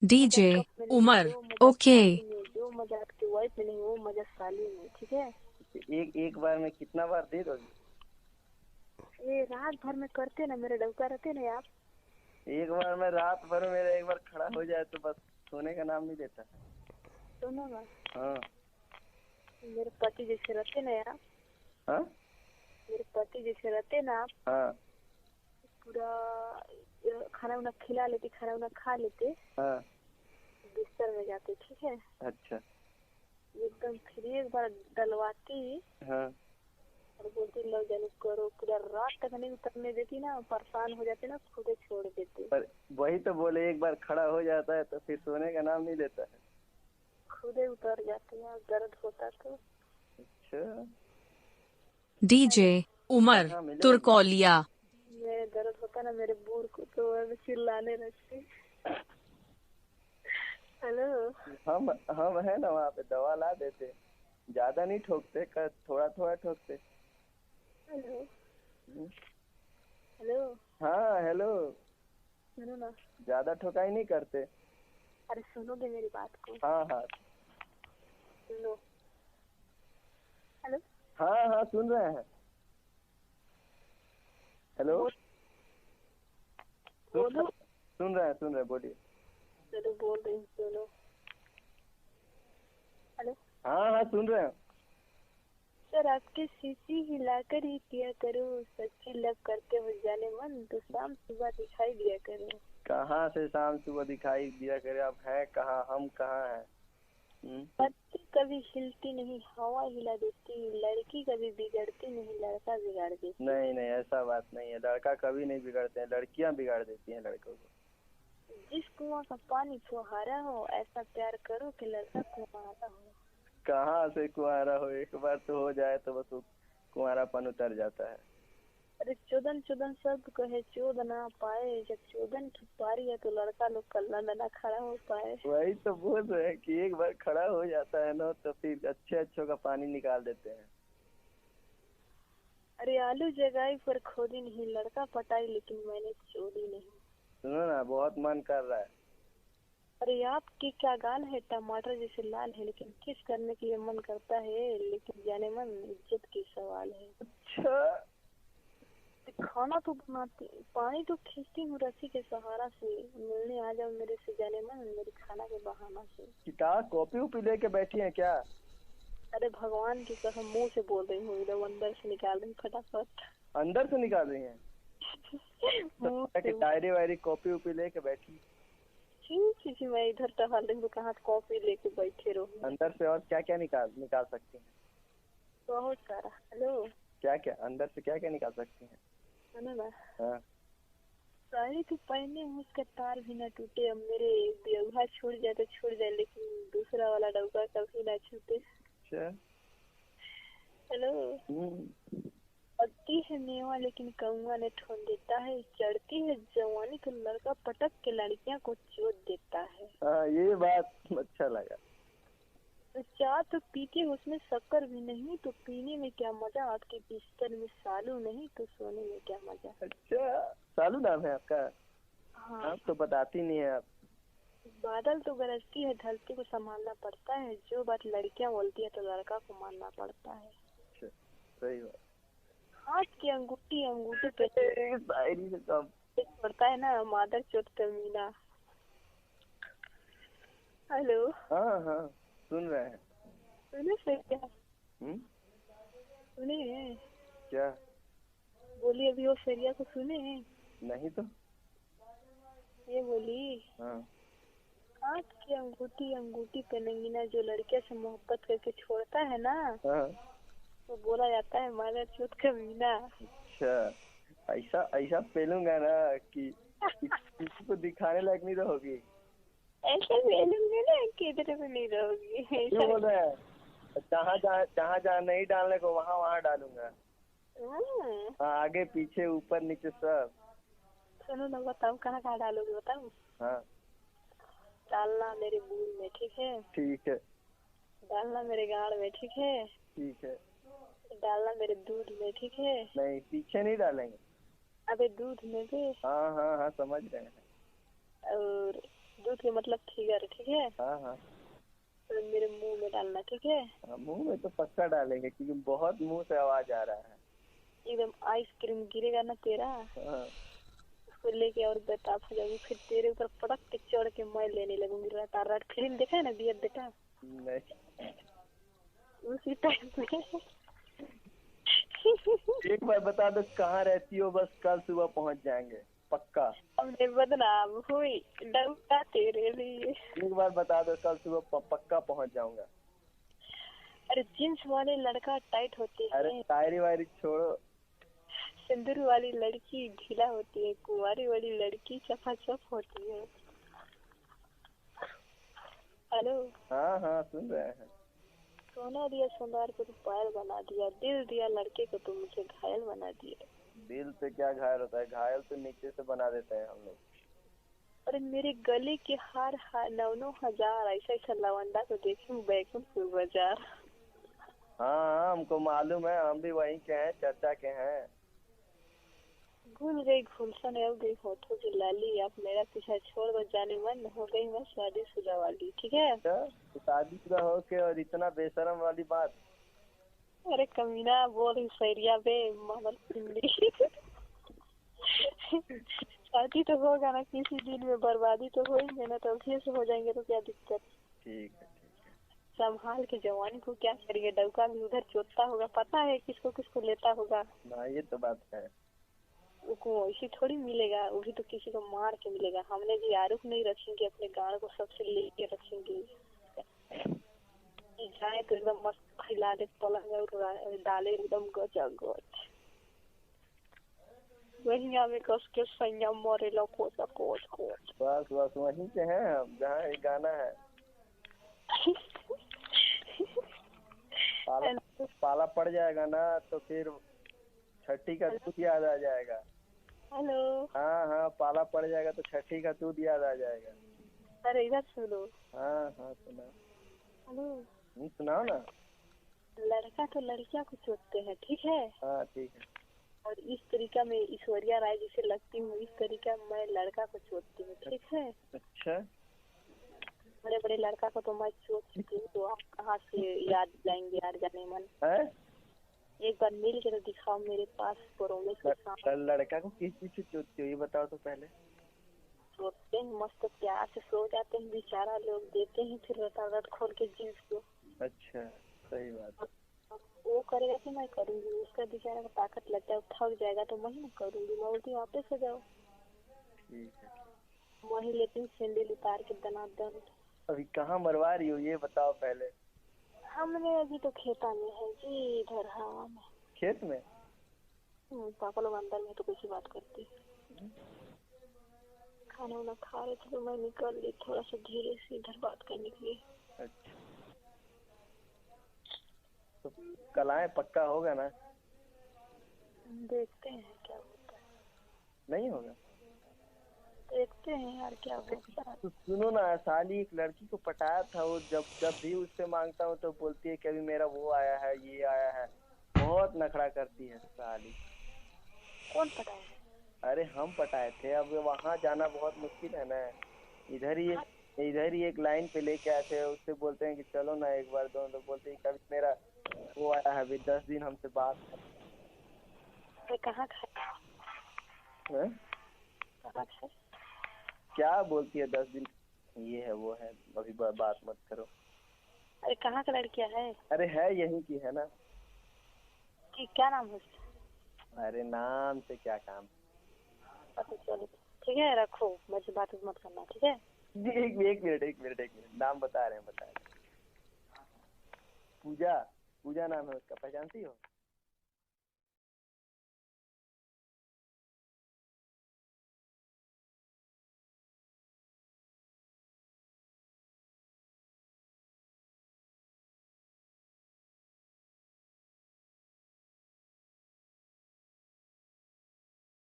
मजा DJ cup में नहीं, उमर। जो मजा ओके। शादी में, जो मजा आपकी वाइफ में नहीं वो मजा साली में, ठीक है। एक एक बार में कितना बार दे दोगे? ये रात भर में करते ना, मेरे डौका रहते ना आप। एक बार में रात भर मेरा एक बार खड़ा हो जाए तो बस सोने का नाम नहीं लेता। सुनो ना, हाँ मेरे पति जैसे रहते ना आप, हाँ मेरे पति जैसे रहते ना आप, हाँ पूरा खाना उना खिला लेते, खाना उना खा लेते, हाँ। बिस्तर में जाते, ठीक है। अच्छा। एकदम फिर एक बार डलवाती हाँ और बोलती लो जानू करो, पूरा रात तक नहीं उतरने देती ना, परेशान हो जाते ना, खुदे छोड़ देते। पर वही तो बोले, एक बार खड़ा हो जाता है तो फिर सोने का नाम नहीं लेता है। खुदे उतर जाते हैं, दर्द होता तो। अच्छा। डीजे उमर कहाँ मिलेगा? तुर्कोलिया। मेरे दर्द होता ना मेरे बूढ़ को तो मैं चिल्लाने लगती। हेलो। हम है ना वहाँ पे, दवा ला देते, ज्यादा नहीं ठोकते, थोड़ा थोड़ा ठोकते। हेलो। हेलो। हाँ हेलो। सुनो ना, ज्यादा ठोकाई नहीं करते। अरे सुनोगे मेरी बात को? हाँ हाँ। सुनो। हेलो। हाँ हाँ सुन रहे हैं। हेलो। बोलो। सुन रहे हैं, बोलिए। चलो बोल रही हूँ, सुनो। हेलो। हाँ हाँ सुन रहे हैं। सर आपके सीसी हिलाकर ही किया करो, सच्ची लव करते हो जाने मन तो शाम सुबह दिखाई दिया करो। कहाँ से शाम सुबह दिखाई दिया करे? आप हैं कहाँ, हम कहाँ हैं? पत्ती कभी हिलती नहीं, हवा हिला देती, लड़की कभी बिगड़ती नहीं, लड़का बिगाड़ देती। नहीं नहीं, ऐसा बात नहीं है, लड़का कभी नहीं बिगड़ते हैं, लड़कियां बिगाड़ देती हैं लड़कों को। जिस कुआं का पानी फुहारा हो, ऐसा प्यार करो कि लड़का कुंवारा हो। कहाँ से कुंवारा हो? एक बार तो हो जाए तो बस कुंवारापन उतर जाता है। अरे चोदन चोदन सब कहे चोद ना पाए, जब चोदन की पारी है तो लड़का लोग कल्ला ना खड़ा हो पाए। वही तो बोल रहे हैं कि एक बार खड़ा हो जाता है ना तो फिर अच्छे अच्छों का पानी निकाल देते हैं। अरे आलू जगाई पर खोदी नहीं, लड़का पटाई लेकिन मैंने चोदी नहीं। सुनो ना, बहुत मन कर रहा है। अरे आपकी क्या गाल है, टमाटर जैसे लाल है, लेकिन किस करने के लिए मन करता है, लेकिन जाने मन इज्जत की सवाल है। अच्छा। खाना तो बनाती, पानी तो खींचती हूँ रस्सी के सहारा से, मिलने आ जाओ मेरे से जाने मन मेरे खाना के बहाना से। किताब कॉपी उपी लेके बैठी हैं क्या? अरे भगवान की कसम मुंह से बोल रही हूँ, एकदम अंदर से निकाल रही फटाफट। अंदर से निकाल रही हैं? तो डायरी वायरी कॉपी उपी लेके बैठी? किसी मैं इधर टहल रही हूँ, कहाँ कॉपी लेके बैठे रहो। अंदर से और क्या क्या निकाल सकती हैं? बहुत सारा। हेलो। क्या क्या अंदर से क्या क्या निकाल सकती हैं? सुनो ना, हाँ। साड़ी तो पहने हूँ, उसका तार भी न टूटे, अब मेरे बेवहा छूट जाए तो छूट जाए, लेकिन दूसरा वाला डौका कभी ना छूटे। अच्छा। हेलो। पकती है मेवा लेकिन कौआ ने ठोन देता है, चढ़ती है जवानी तो लड़का पटक के लड़कियां को चोट देता है। हाँ ये बात अच्छा लगा। चाय तो पीती हो उसमें शक्कर भी नहीं, तो पीने में क्या मजा, आपके बिस्तर में सालू नहीं तो सोने में क्या मजा। अच्छा, सालू नाम है आपका? हाँ। आप तो बताती नहीं है आप। बादल तो गरजती है, धरती को संभालना पड़ता है, जो बात लड़कियां बोलती है तो लड़का को मानना पड़ता है। अच्छा, सही बात। हाथ की अंगूठी अंगूठी पे शायरी से कम पड़ता है ना, मादर चोट कमीना। हेलो। हाँ हाँ सुन रहे हैं। सुने से क्या? सुने क्या? बोली अभी वो फेरिया को सुने? नहीं तो। ये बोली हाँ। हाथ की अंगूठी अंगूठी पे नंगीना, जो लड़के से मोहब्बत करके छोड़ता है ना, हाँ। तो बोला जाता है मादर चोट कमीना। अच्छा, ऐसा ऐसा पेलूंगा ना कि किसी को दिखाने लायक नहीं रहोगी। ऐसे पेलूंगे ना किधर भी नहीं रहोगी। क्यों बोल रहे हैं? जहाँ जहाँ नहीं डालने को वहाँ वहाँ डालूंगा। हाँ, आगे पीछे ऊपर नीचे सब। सुनो ना, बताओ कहाँ कहाँ डालोगे, बताओ। हाँ। डालना मेरे बूढ़ में, ठीक है। ठीक है। डालना मेरे गाड़ में, ठीक है। ठीक है। डालना मेरे दूध में, ठीक है। नहीं, पीछे नहीं डालेंगे। अबे दूध में भी। हाँ हाँ हाँ समझ रहे हैं। और दूध के मतलब फिगर, ठीक है? हाँ हाँ तो मेरे मुंह में डालना, ठीक है? हाँ, मुंह में तो पक्का डालेंगे क्योंकि बहुत मुंह से आवाज आ रहा है। एकदम आइसक्रीम गिरेगा ना तेरा, हाँ उसको लेके और बेताब हो जाऊंगी, फिर तेरे ऊपर पटक के चढ़ के मैं लेने लगूंगी। रात फिल्म देखा है ना, बियर बेटा? नहीं, उसी टाइप में। एक बार बता दो कहाँ रहती हो, बस कल सुबह पहुंच जाएंगे पक्का। हमने बदनाम हुई डरता तेरे लिए। एक बार बता दो कल सुबह पक्का पहुंच जाऊंगा। अरे जींस वाले लड़का टाइट होते हैं। अरे शायरी वायरी छोड़ो। सिंदूर वाली लड़की ढीला होती है, कुंवारी वाली लड़की चपाचप होती है। हेलो। हाँ हाँ सुन रहे हैं। सोना दिया सोनार को तो पायल बना दिया, दिल दिया लड़के को तो मुझे घायल बना दिया। दिल से क्या घायल होता है, घायल तो नीचे से बना देते हैं हम लोग। अरे मेरे गले के हार 9,000 ऐसा ऐसा लवंडा को देखूं बैकुंठपुर बाजार। हाँ हमको मालूम है, हम भी वहीं के हैं, चर्चा के हैं। भूल गई गुलशन हो गई होठों की लाली, आप मेरा पीछा छोड़ दो जाने मन, हो गई मैं शादीशुदा वाली, ठीक है? तो शादीशुदा हो के और इतना बेशरम वाली बात। अरे कमीना बोल सैरिया बे मामल पिंडी। शादी तो होगा ना किसी दिन में, बर्बादी तो होगी ना, तो अभी से हो जाएंगे तो क्या दिक्कत। ठीक है। संभाल के जवानी को क्या करिए, डौका भी उधर चोटता होगा, पता है किसको किसको लेता होगा। ना ये तो बात है। उसको ऐसी थोड़ी मिलेगा, वो भी तो किसी को मार के मिलेगा। हमने भी आरोप नहीं रखेंगे, अपने गाँव को सबसे लेके रखेंगे। जाए तो एकदम मस्त खिला दे, पलंग और डाले एकदम गचा गच, वही में कस के सैया मरे लो कोचा कोच कोच। बस बस वहीं से हैं हम जहाँ ये गाना है। पाला पड़ जाएगा ना तो फिर छठी का दूध याद आ जाएगा। हेलो। हाँ हाँ पाला पड़ जाएगा तो छठी का दूध याद आ जाएगा। अरे इधर सुनो। हाँ हाँ सुना। हेलो। सुनाओ ना। लड़का तो लड़कियां को चोटते हैं, ठीक है? हाँ ठीक है। और इस तरीका में ऐश्वर्या राय जिसे लगती हूँ, इस तरीका मैं लड़का को चोटती हूँ, ठीक है? अच्छा। बड़े बड़े लड़का को तो मैं चोट चुकी हूँ, तो आप कहाँ से याद जाएंगे यार जाने मन। है? एक बार मिल के तो दिखाओ मेरे पास प्रोमिस के साथ। लड़का को किस चीज से चोटती हो ये बताओ तो पहले। सोचते हैं मस्त प्यार से सो जाते हैं, बेचारा लोग देते हैं फिर रटारट खोल के जींस को। अच्छा सही बात। वो करेगा कि मैं करूँगी, उसका बेचारा का ताकत लगता है, थक जाएगा तो मैं ही करूँगी। मैं बोलती हूँ वापस हो जाओ। ठीक है। वही लेती हूँ सैंडल उतार के दनादन। अभी कहाँ मरवा रही हो ये बताओ पहले। हमने अभी तो खेता में है जी, इधर हवा में। खेत में? पापा लोग अंदर में तो कैसी बात करती। खाना वाना खा रहे थे तो मैं निकल ली थोड़ा सा धीरे से इधर बात करने के लिए। अच्छा तो कल आए पक्का होगा ना? देखते हैं क्या होता है। नहीं होगा? देखते हैं यार क्या होता है। तो सुनो ना, साली एक लड़की को पटाया था, वो जब भी उससे मांगता हूँ तो बोलती है कि अभी मेरा वो आया है ये आया है, बहुत नखरा करती है साली। कौन पटाया? अरे हम पटाए थे, अब वहाँ जाना बहुत मुश्किल है ना। इधर ही एक लाइन पे लेके आए थे, उससे बोलते हैं कि चलो ना एक बार दो, तो बोलते हैं कभी मेरा वो आया है, अभी 10 दिन हमसे बात है। कहाँ खाए? कहाँ खाए? क्या बोलती है 10 दिन ये है वो है, अभी बात मत करो। अरे कहाँ का लड़कियाँ है? अरे है यहीं की है ना। कि क्या नाम है उसका? अरे नाम से क्या काम। पता चलो ठीक है, रखो मुझे बात मत करना, ठीक है? एक मिनट नाम बता रहे हैं। पूजा नाम है उसका, पहचानती हो?